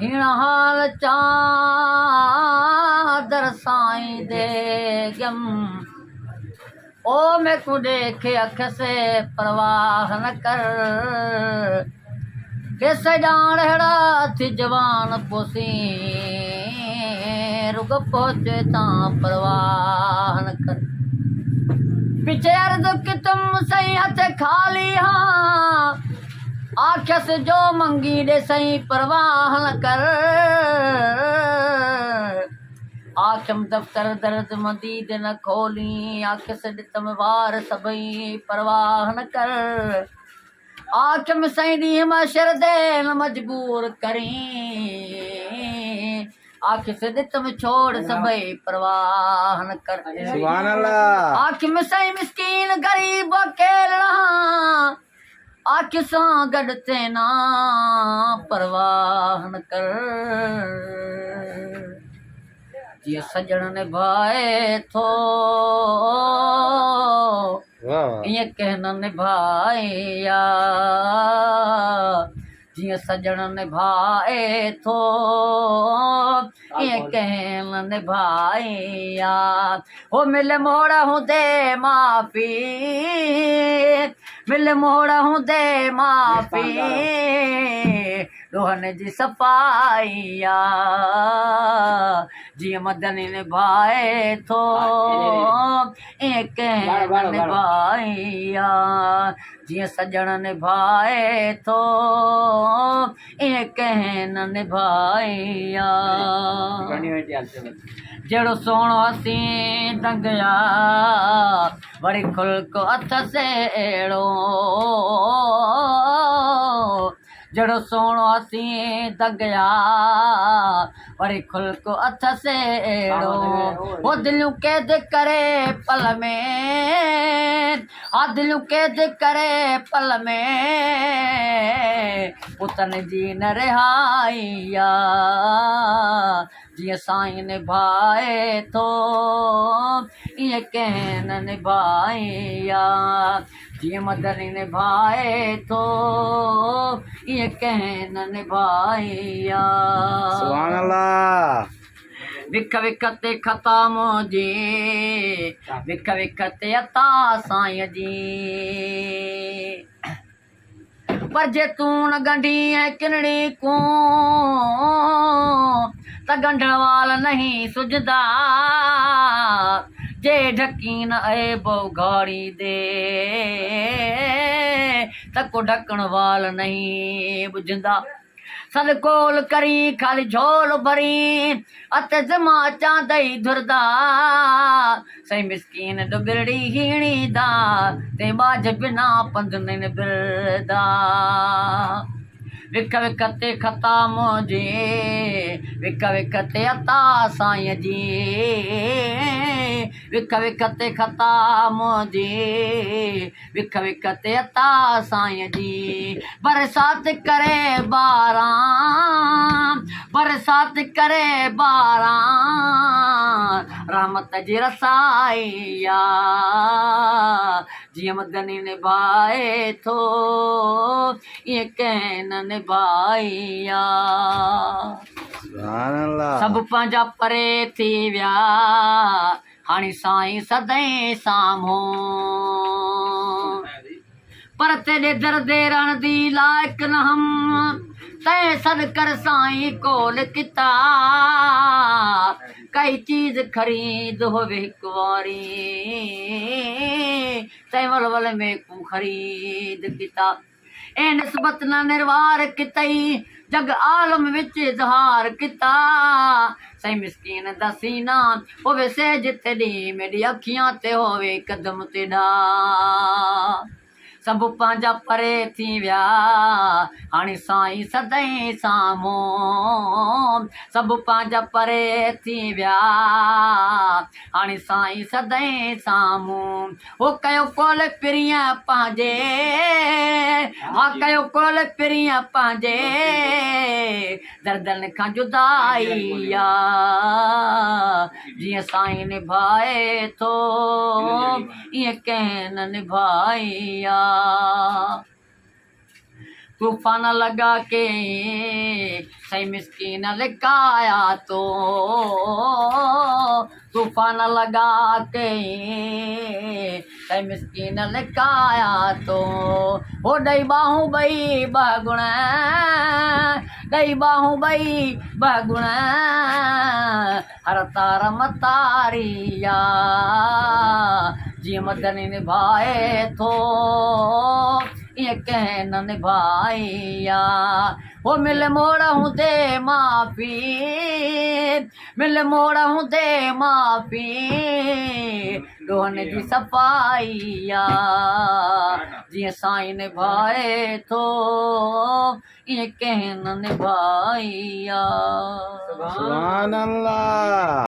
हिण हाल चादर साईं दे गम ओ मैं को देखे अख से परवाह न कर कैसे जान हेड़ा थी जवान पोसी रुक पहुंचे ता परवाह न कर पीछे अर्ज कि तुम सही हथ खाली हाँ आखिस जो मंगी दे सही परवाह न कर आखिम दफ्तर दर्द मदीद न खोली आखिस ॾितम वार सभई परवाह न कर आखिम सही ॾींहं मशर दे न मजबूर करी आखिस ॾितम छोड़ सभई परवाह न कर सुभान अल्लाह। आखिम सही मिस्कीन गरीब अकेला आखि सां गॾु तेना परवाह न कर जीअं सजण निभाए थो ईअं कंहिं न निभाए जीअं सजण निभाए थो ईअं कंहिं न निभाए हो मिल मोड़ हूंदे माफ़ी मिल मोड़ हूंदे माफ़ी रोहन जी सफ़ाई जीअं मदनी निभाए थो ईअं कंहिं न निभाए जीअं सजण निभाए थो ईअं कंहिं न निभाए जहिड़ो सोणो हसी दंगया वरी खुलको हथ से अहिड़ो जहिड़ो सोणो हसी दंगया वरी खुलको हथ से अहिड़ो वो दिलियूं कैद करे पल में दिलियूं कैद करे पल में पुतन जी न रिहाई जीअं साईं निभाए थो ईअं कंहिं न निभाए जीअं मदनी निभाए थो ईअं कंहिं न निभाए सुभान अल्लाह। विख विख ते खता मुंहिंजी विख विख ते अता साईं जी पर जे तूं न गंढी है किनड़ी को त गंढण वाल नहीं सुझदा जे ढकी न ऐबो घाड़ी दे त को ढकण वाल नहीं बुझंदा सद कोल करी खाली झोल भरी अते जमा चांदई धुरदा सही मिसकीन डुबिरड़ी हीणी दा ते बाज बिना पंध न बिरदा विख विख ते खता मुंहिंजी विख विख ते अता साईं जी विख विख ते खता मुंहिंजी विख विख ते अता साईं जी बरसात करे बरसात करे रहमत जी रसाई जीअं मदनी निभाए थो ईअं कंहिं न निभाए सुभान अल्लाह। सभु पंहिंजा परे थी विया हाणे साईं सदाईं साम्हूं पर तेरे दर्दे रण दी लाइक न हम तैं सद कर साईं कोल किता कई चीज खरीद होवे हिक वारी तैं वलवल में को खरीद किता ए निस्बत न निर्वार कितई जग आलम विच इज़हार किता सही मिसकीन दा सीना होवे सहज ते डी मेरी अखियां ते होवे कदम ते डा सभु पंहिंजा परे थी विया हाणे साईं सदाईं साम्हूं सभु पंहिंजा परे थी विया हाणे साईं सदाईं साम्हूं हो कयो कोल पिरीअ पंहिंजे हा कयो कोल पिरीअ पंहिंजे दर्दनि खां जुदाई जीअं साईं निभाए थो ईअं कंहिं न निभाई तूफान लगा के सही मिस्कीन लिकाया तो तूफान लगा के सही मिस्कीन लिकाया तो हो डई बाहूं बई बगुण डई बाहूं बई बगुण हर तार मतारिया जी मदनी निभाए थो ये कहन निभाइया वो मिल मोड़ा हूँ दे माफी मिल मोड़ा हूँ दे माफी रोहन जी सफ़ाइया जीअं साईं निभाए थो ये कहन निभाइया सुभान अल्लाह।